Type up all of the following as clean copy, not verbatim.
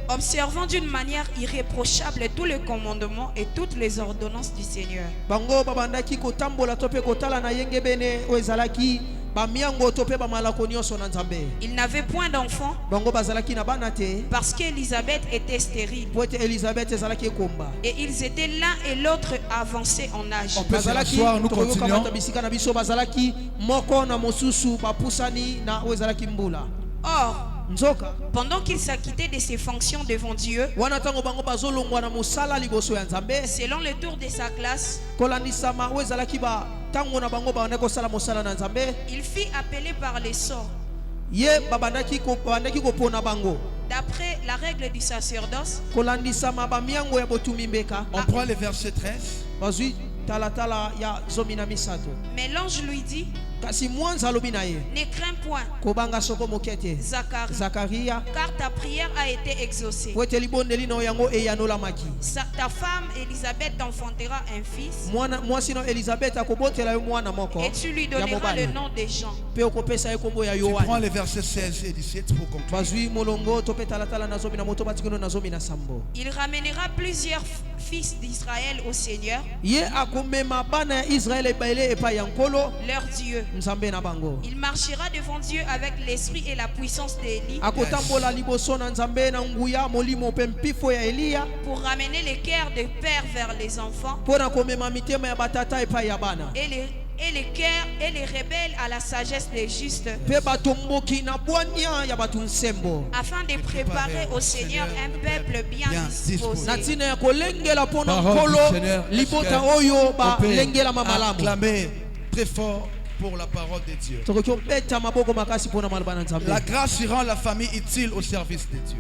observant d'une manière irréprochable tous les commandements et toutes les ordonnances du Seigneur. Il n'avait point d'enfant parce qu'Élisabeth était stérile. Et ils étaient l'un et l'autre avancés en âge. On peut s'asseoir, nous continuons. Or, pendant qu'il s'acquittait de ses fonctions devant Dieu, selon le tour de sa classe, il fit appeler par les sorts. D'après la règle du sacerdoce, on prend le verset 13. Mais l'ange lui dit: ne crains point, Zacharie, car ta prière a été exaucée. Ta femme Élisabeth t'enfantera un fils, et tu lui donneras le nom de Jean. Tu prends les versets 16 et 17 pour conclure. Il ramènera plusieurs fils d'Israël au Seigneur, leur Dieu. Il marchera devant Dieu avec l'esprit et la puissance d'Élie, pour ramener les cœurs des pères vers les enfants, et les cœurs et les rebelles à la sagesse des justes, afin de préparer au Seigneur un peuple bien disposé. Acclamez très fort pour la parole de Dieu. La grâce rend la famille utile au service de Dieu.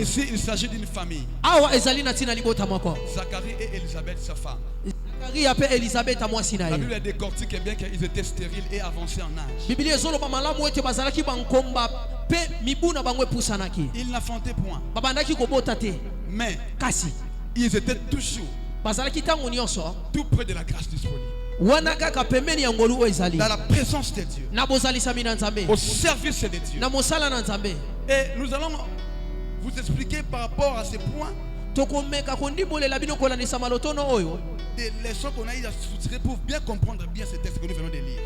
Ici, il s'agit d'une famille. Zacharie et Élisabeth, sa femme. La Bible décortique bien qu'ils étaient stériles et avancés en âge. Ils n'enfantaient point. Mais ils étaient toujours tout près de la grâce disponible. Dans la présence de Dieu, au service de Dieu. Et nous allons vous expliquer par rapport à ces points des leçons qu'on a eu à soutirer pour bien comprendre bien ce texte que nous venons de lire.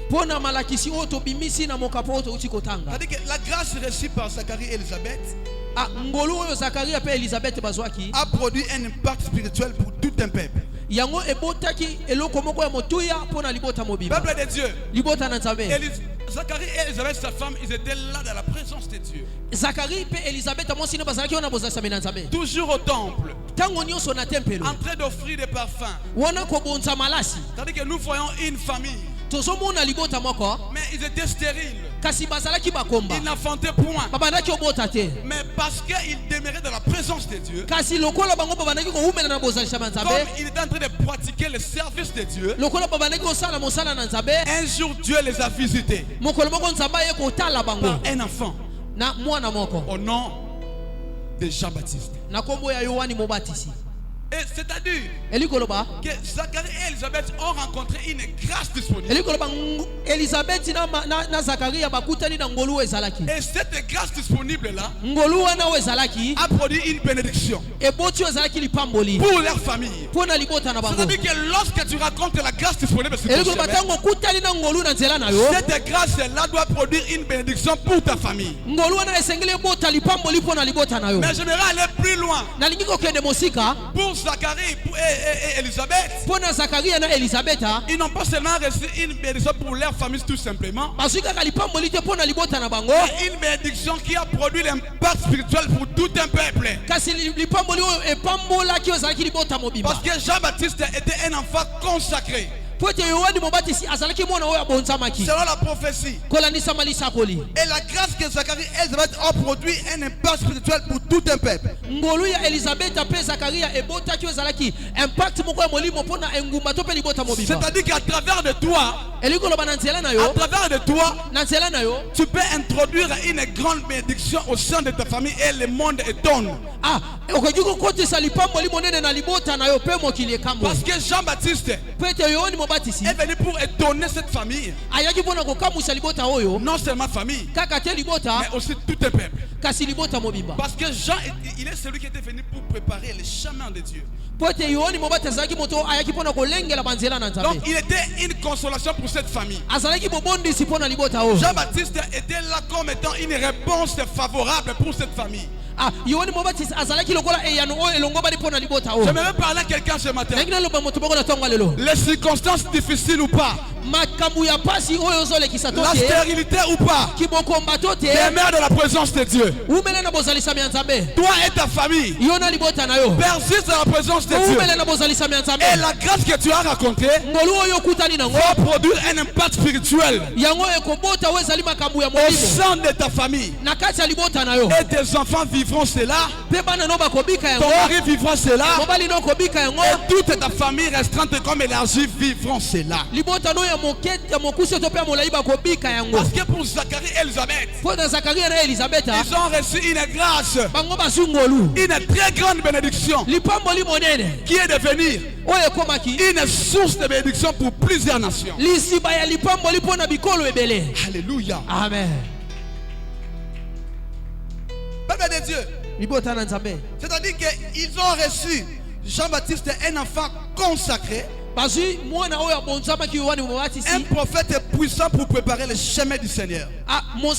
C'est-à-dire que la grâce reçue par Zacharie et Élisabeth a produit un impact spirituel pour tout un peuple. Peuple de Dieu. Zacharie et Élisabeth, sa femme, ils étaient là dans la présence de Dieu. Toujours au temple, en train d'offrir des parfums. C'est-à-dire que nous voyons une famille, mais ils étaient stériles. Ils n'enfantaient point. Mais parce qu'ils demeuraient dans la présence de Dieu, comme ils étaient en train de pratiquer le service de Dieu, un jour Dieu les a visités par un enfant au nom de Jean-Baptiste. Et c'est-à-dire que Zacharie et Élisabeth ont rencontré une grâce disponible. Et cette grâce disponible-là a produit une bénédiction pour leur famille. C'est-à-dire que lorsque tu racontes la grâce disponible sur ton chemin, cette grâce-là doit produire une bénédiction pour ta famille. Mais j'aimerais aller plus loin. Pour Zacharie et Élisabeth, ils n'ont pas seulement reçu une bénédiction pour leur famille tout simplement, mais une bénédiction qui a produit l'impact spirituel pour tout un peuple. Parce que Jean-Baptiste était un enfant consacré. Selon la prophétie. Et la grâce que Zacharie et Élisabeth ont produit un impact spirituel pour tout un peuple. C'est-à-dire qu'à travers de toi, tu peux introduire une grande bénédiction au sein de ta famille et le monde étonne. Parce que Jean-Baptiste est venu pour étonner cette famille. Non seulement famille, mais aussi tout un peuple. Parce que Jean, il est celui qui était venu pour préparer les chemins de Dieu. Donc il était une consolation pour cette famille. Jean-Baptiste était là comme étant une réponse favorable pour cette famille. J'aimerais parler à quelqu'un ce matin. Les circonstances difficiles ou pas, la stérilité ou pas, demeure dans la présence de Dieu. Toi et ta famille persiste dans la présence de Dieu. Et la grâce que tu as rencontrée va produire un impact spirituel au sein de ta famille. Et tes enfants vivront cela, ton mari vivra cela, et toute ta famille restreinte comme élargie vivront cela. Parce que pour Zacharie et Elisabeth, ils ont reçu une grâce, une très grande bénédiction qui est devenue une source de bénédiction pour plusieurs nations. Alléluia. Amen. Peuple de Dieu. C'est-à-dire qu'ils ont reçu Jean-Baptiste, un enfant consacré, un prophète puissant pour préparer le chemin du Seigneur. Donc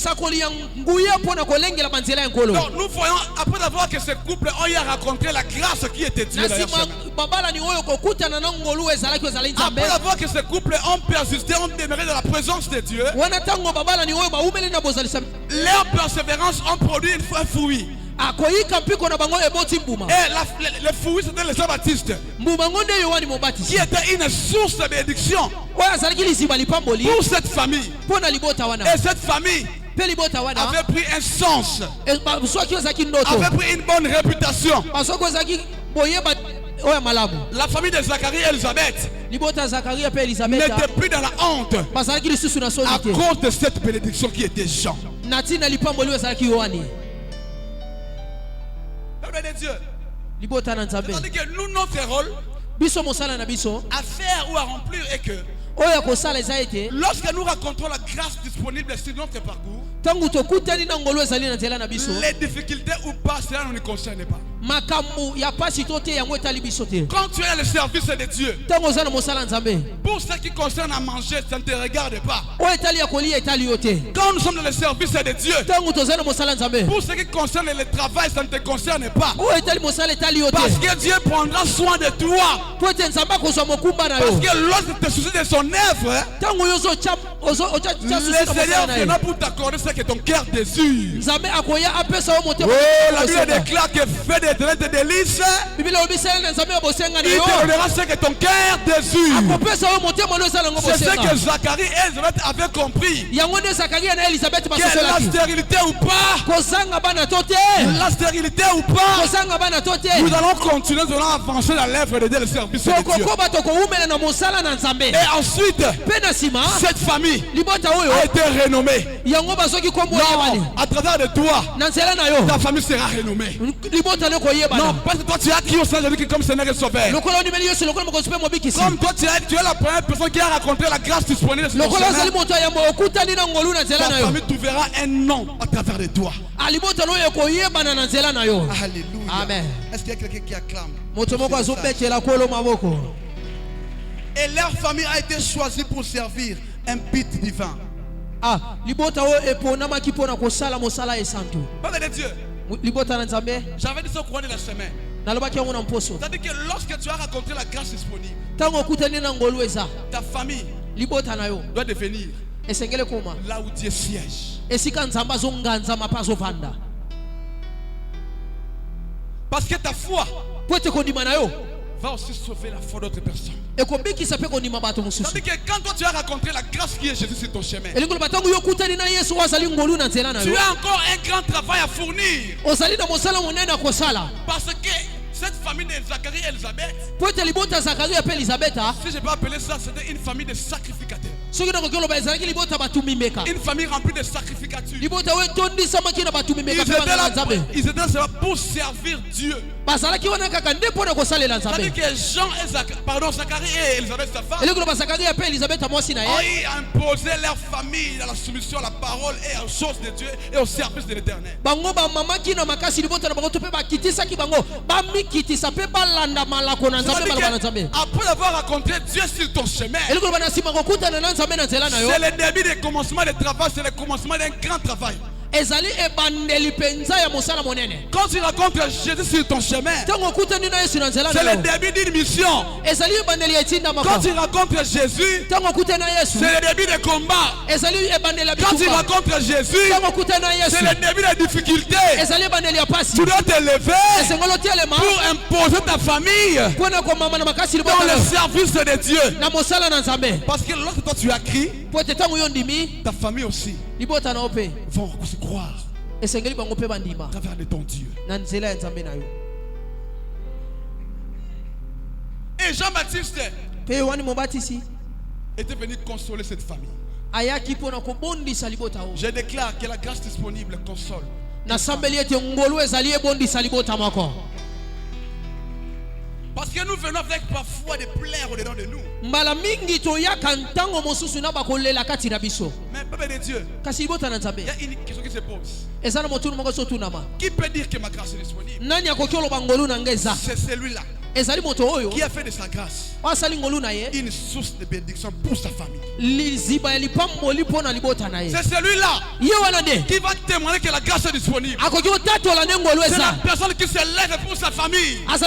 nous voyons, après avoir que ce couple ont eu à rencontrer la grâce qui était Dieu dans leur chemin. Après avoir que ce couple ont persisté, ont demeuré dans la présence de Dieu, leur persévérance ont produit un fruit. Et le fruit c'était le Jean-Baptiste, qui était une source de bénédiction pour cette famille. Et cette famille avait pris un sens, avait pris une bonne réputation. La famille de Zacharie et Elisabeth n'était plus dans la honte à cause de cette bénédiction qui était Jean. De Dieu. C'est-à-dire que nous, notre rôle à faire ou à remplir est que lorsque nous rencontrons la grâce disponible sur notre parcours, les difficultés ou pas, cela ne nous concerne pas. Quand tu es dans le service de Dieu, pour ce qui concerne à manger, ça ne te regarde pas. Quand nous sommes dans le service de Dieu, pour ce qui concerne le travail, ça ne te concerne pas. Parce que Dieu prendra soin de toi. Parce que lorsque tu te soucies de son œuvre, le Seigneur viendra pour t'accorder ce que ton cœur désire. La Bible déclare que fait des traits de délices, il te donnera ce que ton cœur désire. C'est ce que Zacharie et Elisabeth avaient compris. Que la stérilité ou pas, la stérilité ou pas, nous allons continuer, nous allons avancer dans l'œuvre de Dieu, le service de Dieu. Et ensuite, cette famille a été renommée. Non, à travers de toi, ta famille sera renommée. Non, parce que toi tu as crié au Seigneur comme Seigneur et Sauveur. Comme toi tu es la première personne qui a rencontré la grâce disponible sur ton chemin. Ta famille trouvera un nom à travers de toi. Alléluia. Amen. Est-ce qu'il y a quelqu'un qui acclame? Et leur famille a été choisie pour servir un but divin. Peuple de Dieu, j'avais dit ça au courant de la semaine. C'est-à-dire que lorsque tu as rencontré la grâce disponible, ta famille doit devenir là où Dieu siège. Parce que ta foi va aussi sauver la foi d'autres personnes. C'est-à-dire que quand toi tu as rencontré la grâce qui est Jésus sur ton chemin, tu as encore un grand travail à fournir. Parce que cette famille de Zacharie et Elisabeth, si je peux appeler ça, c'était une famille de sacrificateurs. Une famille remplie de sacrificatures. Ils étaient là pour servir Dieu. C'est-à-dire que Jean et Zacharie et Élisabeth sa femme ont imposé leur famille dans la soumission à la parole et aux choses de Dieu et au service de l'Éternel. Après avoir rencontré Dieu sur ton chemin, c'est le début du commencement du travail, c'est le commencement d'un grand travail. Quand tu rencontres Jésus sur ton chemin, c'est le début d'une mission. Quand tu rencontres Jésus, c'est le début des combats. Quand tu rencontres Jésus, c'est le début des difficultés. Tu dois te lever pour imposer ta famille dans le service de Dieu. Parce que lorsque toi tu as crié, ta famille aussi vont se croire à travers de ton Dieu. Et Jean-Baptiste était venu consoler cette famille. Je déclare que la grâce disponible console. Parce que nous venons avec parfois des plaies au-dedans de nous. Mais peuple de Dieu, il y a une question qui se pose. Qui peut dire que ma grâce est disponible? C'est celui-là qui a fait de sa grâce une source de bénédiction pour sa famille. C'est celui-là qui va témoigner que la grâce est disponible. C'est la personne qui se lève pour sa famille, pour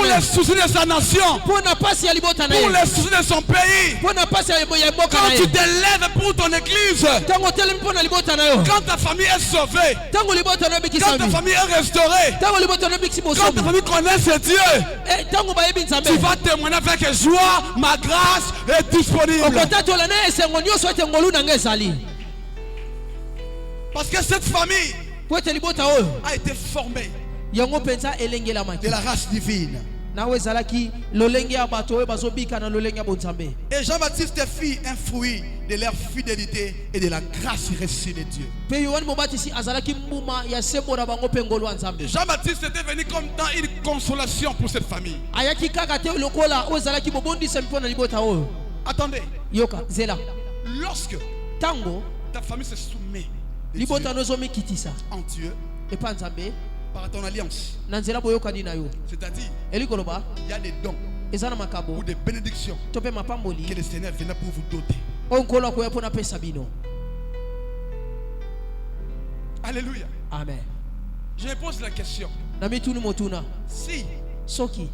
les soucis de sa nation, pour les soucis de son pays. Quand tu te lèves pour ton église, quand ta famille est sauvée, quand ta famille est restaurée, quand ta famille connaît ce Dieu, tu vas témoigner avec joie. Ma grâce est disponible. Parce que cette famille a été formée de la race divine. Et Jean-Baptiste fit un fruit de leur fidélité et de la grâce reçue de Dieu. Jean-Baptiste était venu comme dans une consolation pour cette famille. Attendez. Lorsque ta famille se soumet en Dieu, par ton alliance, c'est-à-dire il y a des dons ou des bénédictions que le Seigneur venait pour vous doter. Alléluia. Amen. Je me pose la question. Si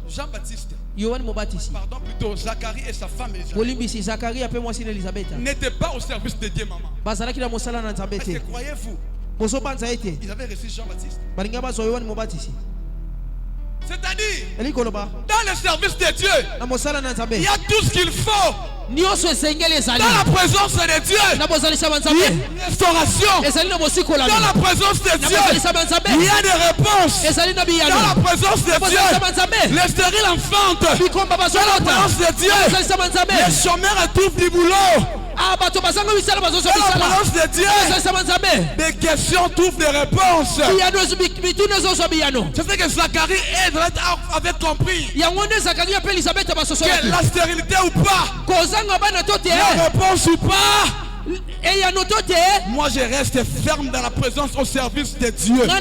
Jean-Baptiste, pardon, plutôt Zacharie et sa femme Élisabeth n'étaient pas au service de Dieu, maman, est-ce que croyez-vous ils avaient reçu Jean-Baptiste? C'est-à-dire, dans le service de Dieu, il y a tout ce qu'il faut. Dans la présence de Dieu, il y a une restauration. Dans la présence de Dieu, il y a des réponses. Dans la présence de Dieu, les stériles enfantent. Dans la présence de Dieu, les chômeurs trouvent du boulot. Dans la présence de Dieu, des questions trouvent des réponses. C'est ce que Zacharie avait compris. Que la stérilité ou pas, la réponse ou pas, moi je reste ferme dans la présence au service de Dieu. Non,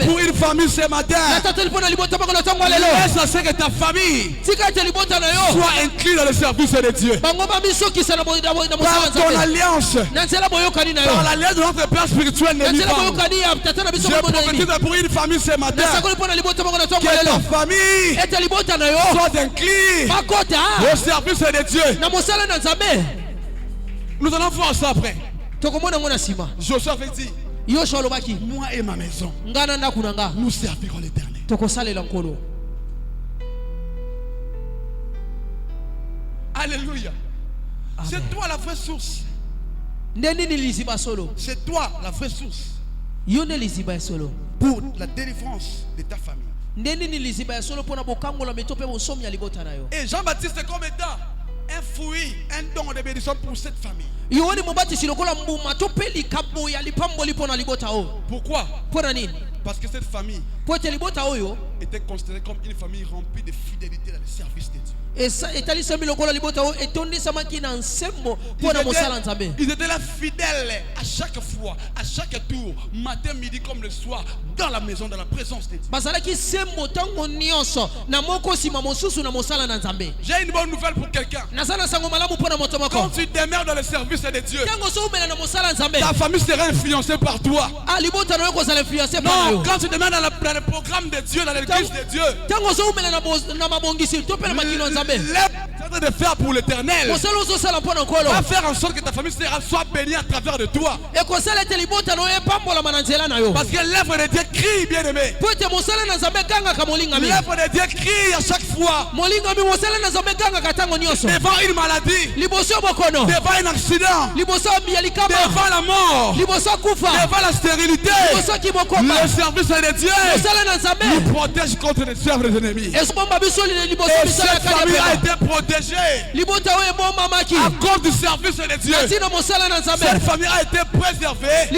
pour une famille ce matin, laisse à ce que ta famille soit inclue dans le service de Dieu. Par ton alliance, par l'alliance de notre Père spirituel, je prophétise pour une famille ce matin, que ta famille soit inclue au service de Dieu. Nous allons voir ça après. Joshua avait dit, moi et ma maison, nous servirons l'Éternel. Alléluia. C'est toi la vraie source. C'est toi la vraie source pour la délivrance de ta famille. Et Jean-Baptiste comme étant un fruit, un don de bénédiction pour cette famille. Pourquoi? Parce que cette famille était considérée comme une famille remplie de fidélité dans le service de Dieu. Ils étaient là fidèles à chaque fois, à chaque tour, matin, midi comme le soir, dans la maison, dans la présence de Dieu. J'ai une bonne nouvelle pour quelqu'un. Quand tu demeures dans le service de Dieu, ta famille sera influencée par toi. Non, quand tu demeures dans le programme de Dieu, dans l'église de Dieu, l'œuvre de faire pour l'éternel va faire en sorte que ta famille soit bénie à travers de toi. Parce que l'œuvre de Dieu crie, bien aimé. L'œuvre de Dieu crie à chaque fois devant une maladie, devant un accident, devant la mort, devant la stérilité. Le service de Dieu nous protège contre les œuvres des ennemis. Et cette famille a été protégée à cause du service de Dieu. Cette famille a été préservée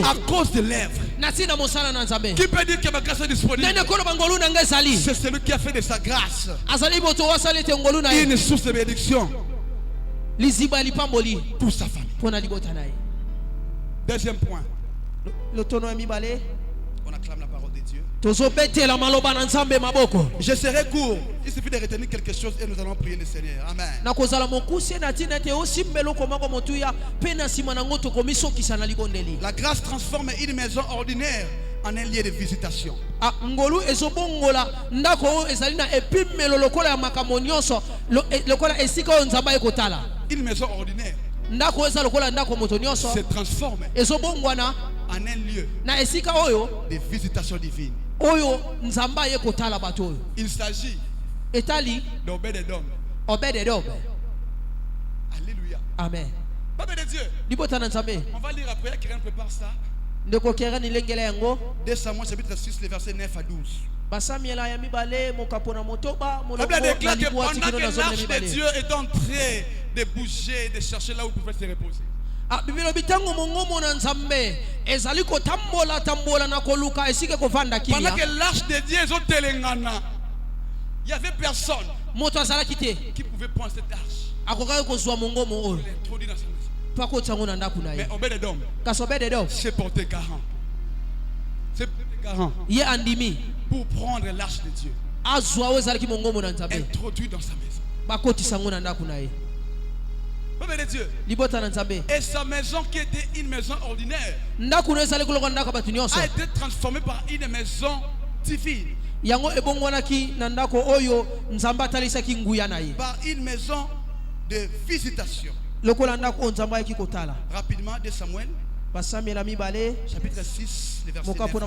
à cause de l'œuvre. Qui peut dire que ma grâce est disponible? C'est celui qui a fait de sa grâce une source de bénédiction pour sa famille. Deuxième point. On acclame la parole de Dieu. Je serai court. Il suffit de retenir quelque chose et nous allons prier le Seigneur. Amen. La grâce transforme une maison ordinaire en un lieu de visitation. Une maison ordinaire se transforme en un lieu de visitation divine. Il s'agit d'Obed-Edom. Alléluia. Amen. Papa de Dieu. On va lire après, quelqu'un prépare ça. 2 Samuel chapitre 6, les versets 9 à 12. La Bible déclare que pendant que l'arche de Dieu est en train de bouger, de chercher là où il pouvait se reposer, pendant que l'arche de Dieu est au Telengana, il n'y avait personne qui pouvait prendre cette arche et l'introduire dans sa maison. Mais Obed-Edom s'est porté garant. Pour prendre l'arche de Dieu, introduit dans sa maison. Papa de Dieu. Et sa maison qui était une maison ordinaire a été transformée par une maison divine. Par une maison de visitation. Rapidement, 2 Samuel chapitre 6, les versets 9 à 12.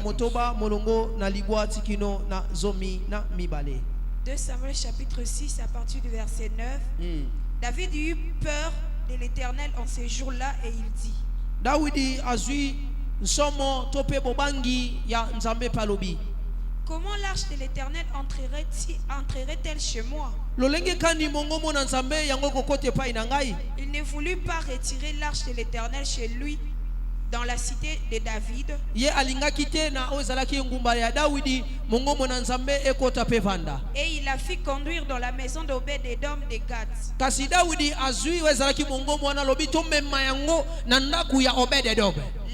2 Samuel chapitre 6 à partir du verset 9. David eut peur de l'Éternel en ces jours-là et il dit: comment l'arche de l'Éternel entrerait-elle chez moi? Il ne voulut pas retirer l'arche de l'Éternel chez lui dans la cité de David. Et il la fit conduire dans la maison d'Obed-Edom de Gath.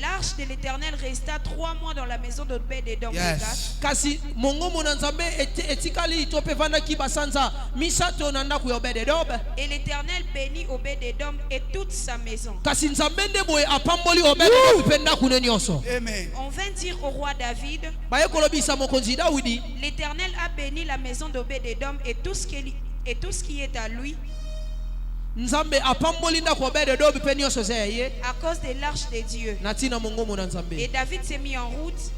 L'arche de l'Éternel resta 3 mois dans la maison d'Obed-Edom de Gath. Et l'Éternel bénit Obed-Edom et toute sa maison. Amen. On vint dire au roi David: l'Éternel a béni la maison d'Obed-Edom et tout ce qui est à lui, à cause de l'arche de Dieu. Et David s'est mis en route.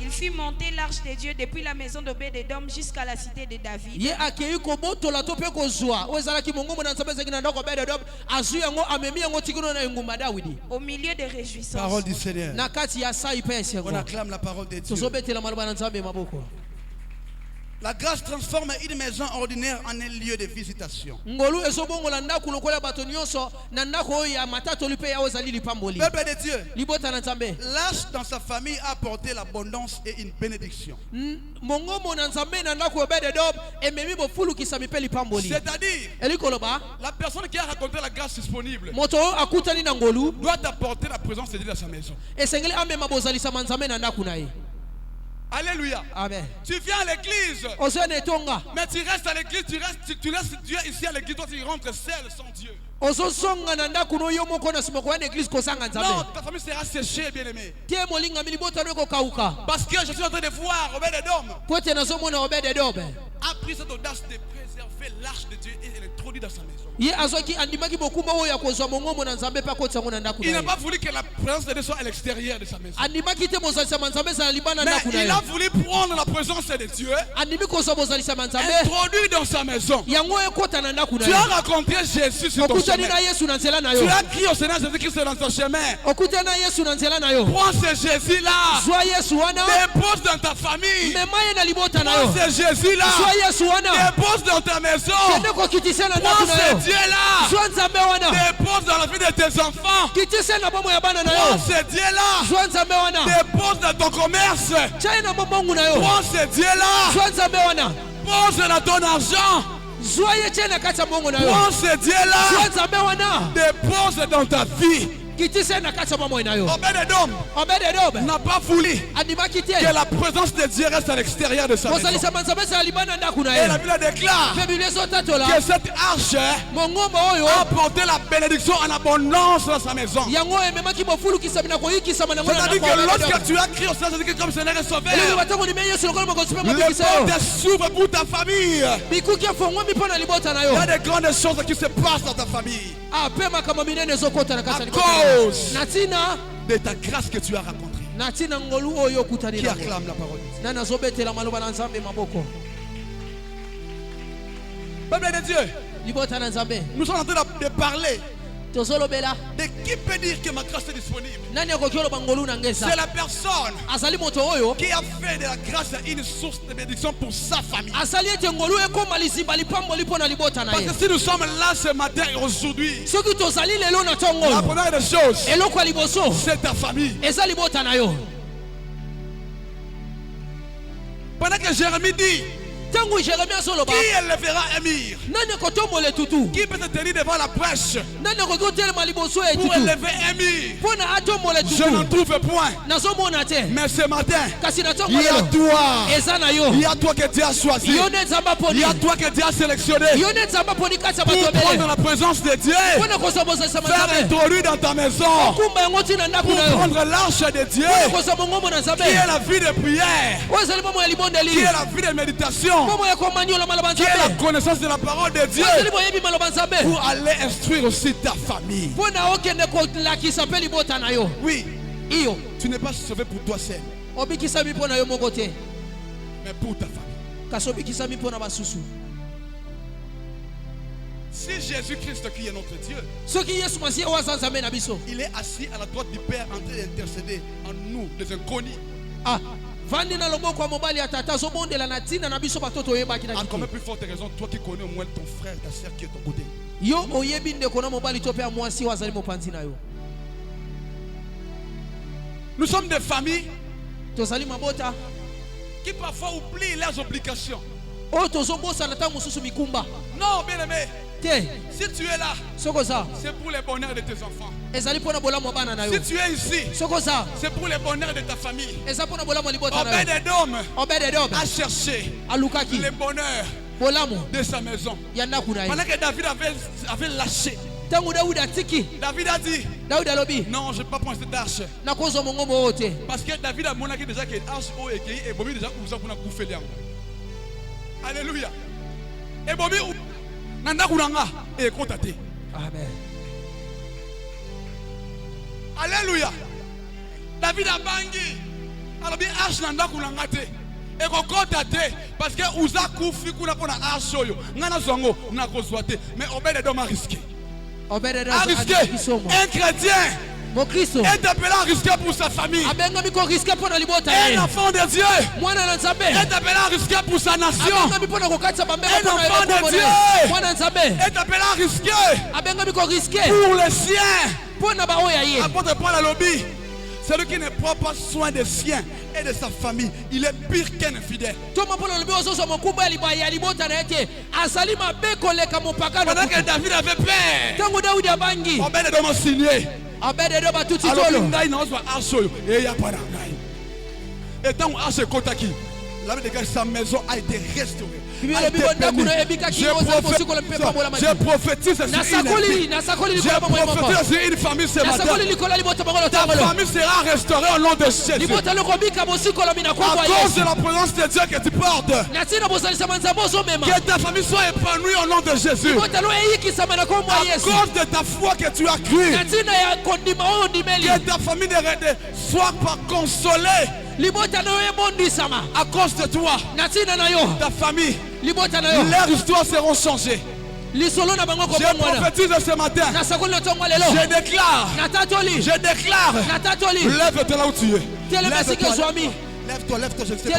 Il fit monter l'arche de Dieu depuis la maison d'Obed-Edom jusqu'à la cité de David. Au milieu des réjouissances. Parole du Seigneur. On acclame la parole de Dieu. La grâce transforme une maison ordinaire en un lieu de visitation. Peuple de Dieu, l'arche dans sa famille a apporté l'abondance et une bénédiction. C'est-à-dire, la personne qui a raconté la grâce disponible doit apporter la présence de Dieu dans sa maison. Alléluia. Amen. Tu viens à l'église, mais tu restes à l'église, tu laisses Dieu ici à l'église, toi tu rentres seul sans Dieu. Non, ta famille sera séchée, bien aimé. Parce que je suis en train de voir Obed-Edom a pris cette audace de préserver l'arche de Dieu et l'introduit dans sa maison. Il n'a pas voulu que la présence de Dieu soit à l'extérieur de sa maison. Mais il a voulu prendre la présence de Dieu, introduire dans sa maison. Tu as rencontré Jésus sur ton chemin. Tu as crié au Seigneur Jésus-Christ dans ton chemin. Prends ce Jésus-là, dépose dans ta famille. Prends ce Jésus-là, dépose dans ta maison. Prends ce Dieu-là, dépose dans la vie de tes enfants. Prends ce Dieu-là, dépose dans ton commerce. Prends ce Dieu-là, pose dans ton argent. Prends ce Dieu-là, dépose dans ta vie. Obed-Edom n'a pas voulu que la présence de Dieu reste à l'extérieur de sa maison. Et la Bible déclare que cette arche a apporté la bénédiction en abondance dans sa maison. C'est-à-dire que lorsque tu as crié au Seigneur Jésus comme Seigneur et Sauveur, les portes s'ouvrent pour ta famille. Il y a des grandes choses qui se passent dans ta famille à cause de ta grâce que tu as rencontrée. Qui acclame la parole de Dieu? Peuple de Dieu, nous sommes en train de parler de qui peut dire que ma grâce est disponible. C'est la personne qui a fait de la grâce une source de bénédiction pour sa famille. Parce que si nous sommes là ce matin et aujourd'hui, la première des choses, c'est ta famille. Pendant que Jérémie dit, qui élèvera Émir? Qui peut te tenir devant la brèche pour élever Émir? Je n'en trouve point. Mais ce matin, il y a toi. Il y a toi que Dieu a choisi. Il y a toi que Dieu a sélectionné pour prendre la présence de Dieu, faire introduire dans ta maison, pour prendre l'arche de Dieu, qui est la vie de prière, qui est la vie de méditation, qui est la connaissance de la parole de Dieu, pour aller instruire aussi ta famille. Oui, tu n'es pas sauvé pour toi seul, mais pour ta famille. Si Jésus-Christ qui est notre Dieu, il est assis à la droite du Père en train d'intercéder en nous, les inconnus. À combien plus forte raison, toi qui connais au moins ton frère, ta soeur qui est à ton côté. Nous sommes des familles qui parfois oublient leurs obligations. Non, bien aimé, si tu es là, c'est pour le bonheur de tes enfants. Si tu es ici, c'est pour le bonheur de ta famille. Obed-Edom a cherché le bonheur de sa maison. Pendant que David avait lâché, David a dit, non, je ne vais pas prendre cette arche. Parce que David a montré déjà que l'arche est déjà couvert. Alléluia. Et Bobby, et contacté. Amen. Alléluia. David a bangi. Alors bien arche nanda kulangate. Et contacté parce que Uza kufi kuna pona arche yo. Ngana zongo na kozwate. Mais Obed-Edom a risqué. A risqué. Un chrétien est appelé à risquer pour sa famille. Un enfant de Dieu est appelé à risquer pour sa nation. Un enfant de Dieu est appelé à risquer pour les siens. Apôtre Paul a lobby. Celui qui ne prend pas soin des siens et de sa famille, il est pire qu'un infidèle. Pendant que David avait peur, Obed-Edom a signé. Alors il n'a pas de et tant que sa maison a été restaurée. Je prophétise sur une famille ce matin. Ta famille sera restaurée au nom de Jésus. À cause de la présence de Dieu que tu portes. Que ta famille soit épanouie au nom de Jésus. À cause de ta foi que tu as cru. Que ta famille ne soit pas consolée. À cause de toi, ta famille, leurs histoires seront changées. Je prophétise ce matin. Je déclare, lève-toi là où tu es. Lève-toi, lève-toi, je ne sais pas.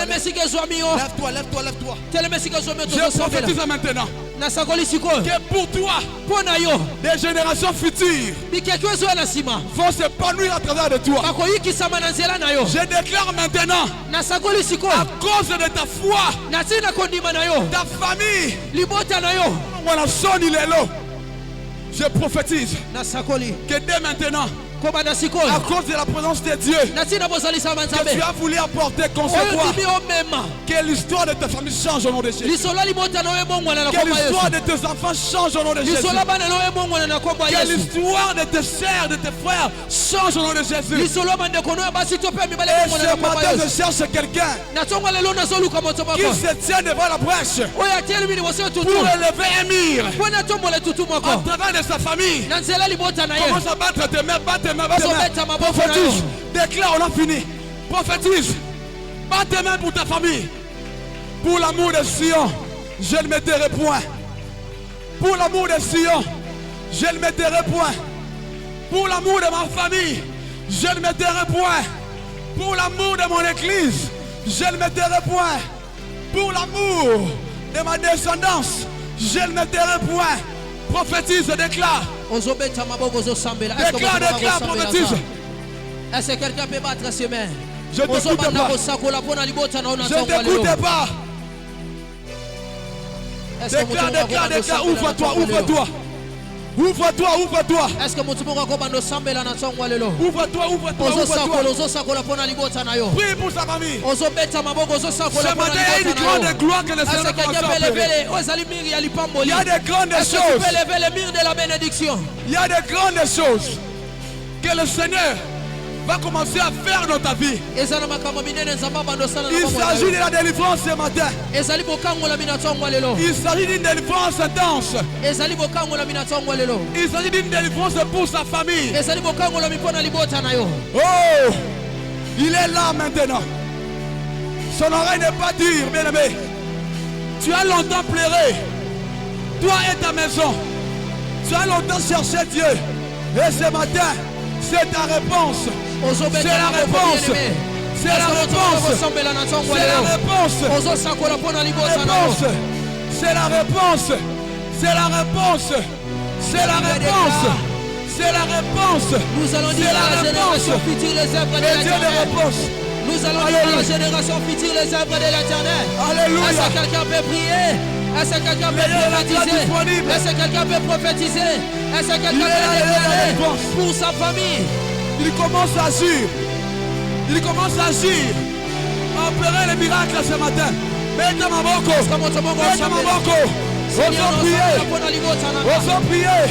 Lève-toi, lève-toi, lève-toi. Je prophétise maintenant que pour toi, des générations futures vont s'épanouir à travers de toi. Je déclare maintenant, à cause de ta foi, ta famille, je prophétise que dès maintenant, à cause de la présence de Dieu que tu as voulu apporter concevoir, que l'histoire de ta famille change au nom de Jésus. Que l'histoire de tes enfants change au nom de Jésus. Que l'histoire de tes sœurs, de tes frères change au nom de Jésus. Et ce matin je cherche quelqu'un qui se tient devant la brèche pour élever un mire à travers de sa famille. Commence à battre tes mains, battre tes mains. Prophétise, déclare, on a fini. Prophétise, bat tes mains pour ta famille. Pour l'amour de Sion, je ne me tairai point. Pour l'amour de Sion, je ne me tairai point. Pour l'amour de ma famille, je ne me tairai point. Pour l'amour de mon église, je ne me tairai point. Pour l'amour de ma descendance, je ne me tairai point. Prophétise, déclare. Déclare, prophétise. Est-ce que quelqu'un peut battre ses mains? Je ne t'écoute pas. Je ne t'écoute pas. Déclare, ouvre-toi, ouvre-toi. Ouvre-toi, ouvre-toi. Est-ce que ouvre-toi, prie pour sa famille. Ce matin, il y a une grande gloire que le Seigneur commence à opérer. Il y a des grandes choses. Il y a des grandes choses que le Seigneur va commencer à faire dans ta vie. Il s'agit de la délivrance ce matin. Il s'agit d'une délivrance intense. Il s'agit d'une délivrance pour sa famille. Oh, il est là maintenant. Son oreille n'est pas dure, bien aimé. Tu as longtemps pleuré. Toi et ta maison. Tu as longtemps cherché Dieu. Et ce matin, c'est ta réponse. C'est la réponse. C'est la réponse. C'est la réponse. C'est la réponse. C'est la réponse. C'est la réponse. C'est la réponse. Nous allons dire à la génération future les œuvres de l'Éternel. Nous allons dire à la génération future les œuvres de l'Éternel. Alléluia. Est-ce que quelqu'un peut prier? Est-ce que quelqu'un peut prophétiser? Est-ce que quelqu'un peut prophétiser? Est-ce que quelqu'un peut déclarer pour sa famille? Il commence à agir. Il commence à agir. À opérer les miracles ce matin. Mets ta maboko. Mets ta maboko. Osons prier. Osons prier.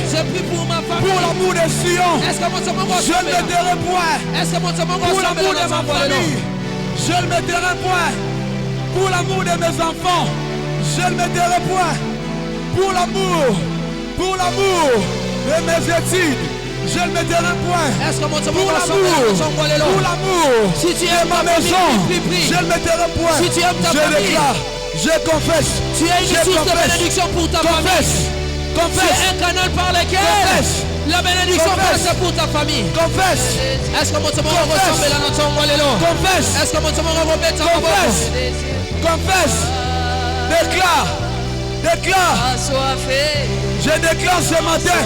Pour ma famille. Pour l'amour de Sion. Je ne me tairai point. Pour l'amour de ma famille. Je ne me tairai point. Pour l'amour de mes enfants. Je ne me tairai point. Pour l'amour de mes études. Je ne me tairai point. Pour l'amour si tu aimes ma maison, je ne me tairai point. Si tu aimes ta famille, déclare, je confesse. Tu es une source de bénédiction pour ta famille. Confesse. Tu es un canal par lequel La bénédiction passe pour ta famille. Confesse. Est-ce que mon Dieu ressemble à notre Lelo? Confesse. Est-ce que mon Dieu remet ta confesse? Confesse. Déclare. Déclare. Je déclare ce matin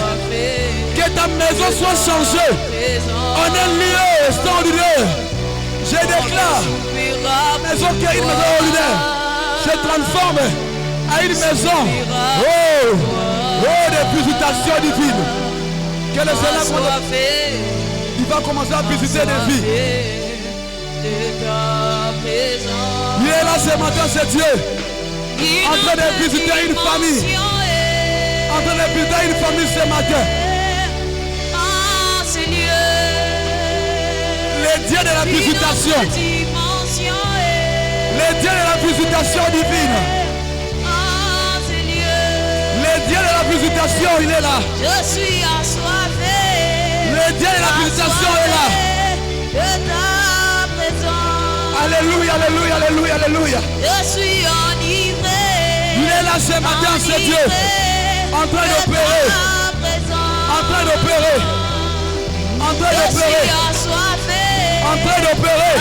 que ta maison soit changée en un lieu extraordinaire. Je déclare maison qui est une maison ordinaire se transforme à une maison de visitation divine. Que le Seigneur il va commencer à visiter des vies. Il est là ce matin, c'est Dieu, en train de visiter une famille. En train de visiter une famille ce matin. Les dieux de la visitation. Les dieux de la visitation divine. Les dieux de la visitation, il est là. Je suis assoiffé. Le Dieu de la visitation est là. De ta présence. Alléluia, alléluia, alléluia, alléluia. Je suis enivré. Il est là ce matin, c'est Dieu. En train d'opérer. En train d'opérer. En train d'opérer. En train d'opérer.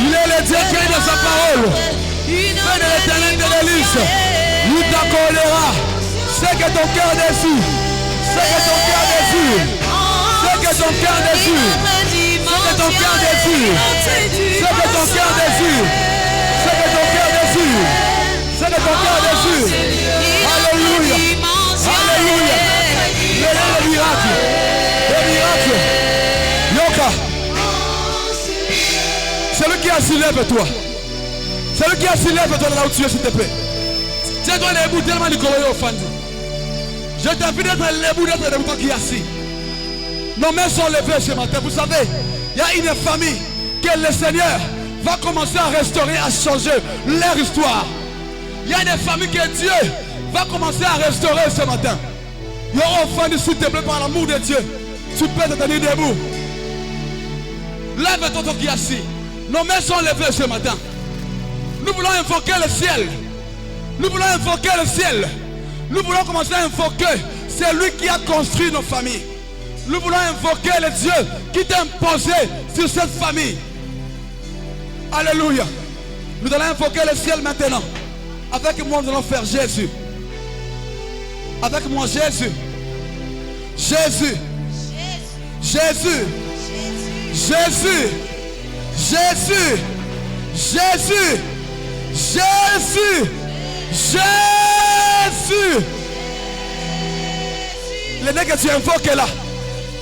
Il est le Dieu qui est de sa parole. Fais de l'éternel de l'Église. Il t'accordera ce que ton cœur désire. Ce que ton cœur désire. Ce que ton cœur désire. Ce que ton cœur désire. Ce que ton cœur désire. Ce que ton cœur désire. Ce que ton cœur désire. Alléluia. Alléluia. Le miracle. Le miracle. Yoka. Celui qui a assis, lève-toi. Celui qui a assis, lève-toi là où tu es, s'il te plaît. Tiens-toi les bouts tellement du colorier au fan. Je t'invite d'être les bouts d'être le bouton qui est assis. Nos mains sont levées ce matin. Vous savez, il y a une famille que le Seigneur va commencer à restaurer, à changer leur histoire. Il y a une famille que Dieu va commencer à restaurer ce matin. Il y aura au fond, s'il te plaît, par l'amour de Dieu. Tu peux te tenir debout. Lève-toi toi qui est assis. Nos mains sont levées ce matin. Nous voulons invoquer le ciel. Nous voulons invoquer le ciel. Nous voulons commencer à invoquer celui qui a construit nos familles. Nous voulons invoquer le Dieu qui t'a imposé sur cette famille. Alléluia. Nous allons invoquer le ciel maintenant. Avec moi, nous allons faire Jésus. Avec moi, Jésus. Jésus. Jésus. Jésus. Jésus. Jésus. Jésus. Jésus. Le nez que tu invoques là,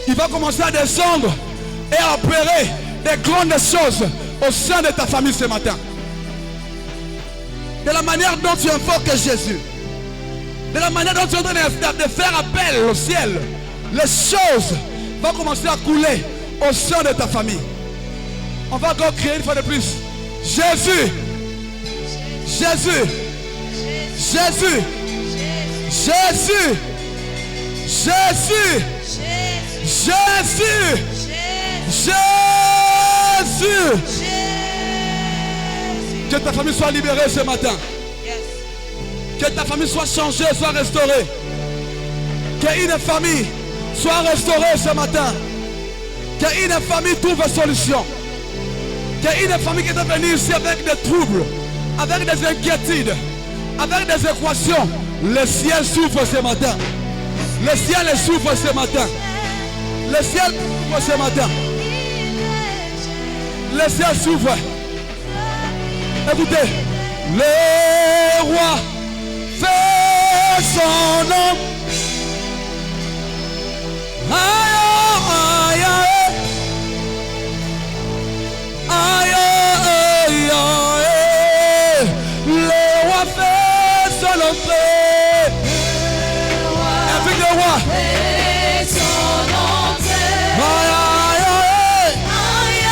il va commencer à descendre et à opérer des grandes choses au sein de ta famille ce matin. De la manière dont tu invoques Jésus, de la manière dont tu es en train de faire appel au ciel, les choses vont commencer à couler au sein de ta famille. On va encore crier une fois de plus. Jésus. Jésus. Jésus. Jésus. Jésus. Jésus. Jésus. Que ta famille soit libérée ce matin. Que ta famille soit changée, soit restaurée. Qu'une famille soit restaurée ce matin. Qu'une famille trouve solution. Qu'une famille qui est venue ici avec des troubles, avec des inquiétudes, avec des équations. Le ciel s'ouvre ce matin. Le ciel s'ouvre ce matin. Le ciel s'ouvre ce matin. Le ciel s'ouvre. Écoutez. Le roi fait son nom. Aïe, aïe, aïe, aïe, aïe. Le roi fait son entrée. Avec le roi fait son entrée. Aïe, aïe, aïe.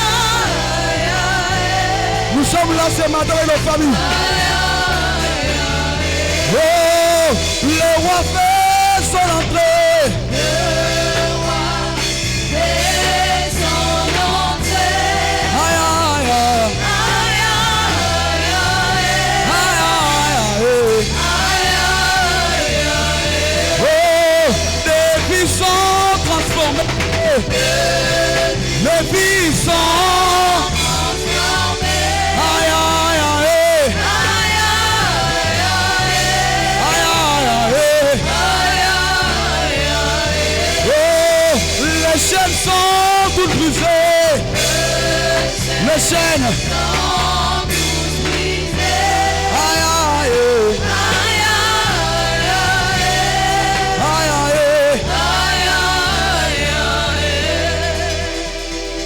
Nous sommes là ce matin avec nos familles. Oh, le roi fait son entrée. Puissant transformés. Les vies sont transformées. Aïe, aïe, aïe. Aïe, aïe, aïe. Oh, les chaînes sont toutes brisées. Les chaînes sont toutes brisées. Aïe, aïe, aïe.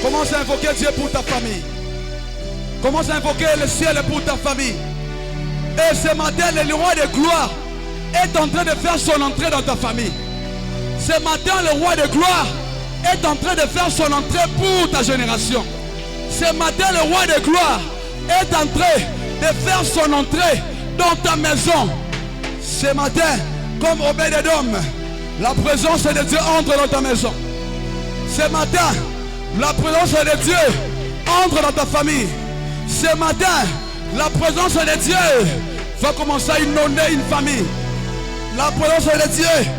Commence à invoquer Dieu pour ta famille. Commence à invoquer le ciel pour ta famille. Et ce matin, le roi de gloire est en train de faire son entrée dans ta famille. Ce matin, le roi de gloire est en train de faire son entrée pour ta génération. Ce matin, le roi de gloire est en train de faire son entrée dans ta maison. Ce matin, comme Obed-Edom, la présence de Dieu entre dans ta maison. Ce matin, la présence de Dieu entre dans ta famille. Ce matin, la présence de Dieu va commencer à inonder une famille. La présence de Dieu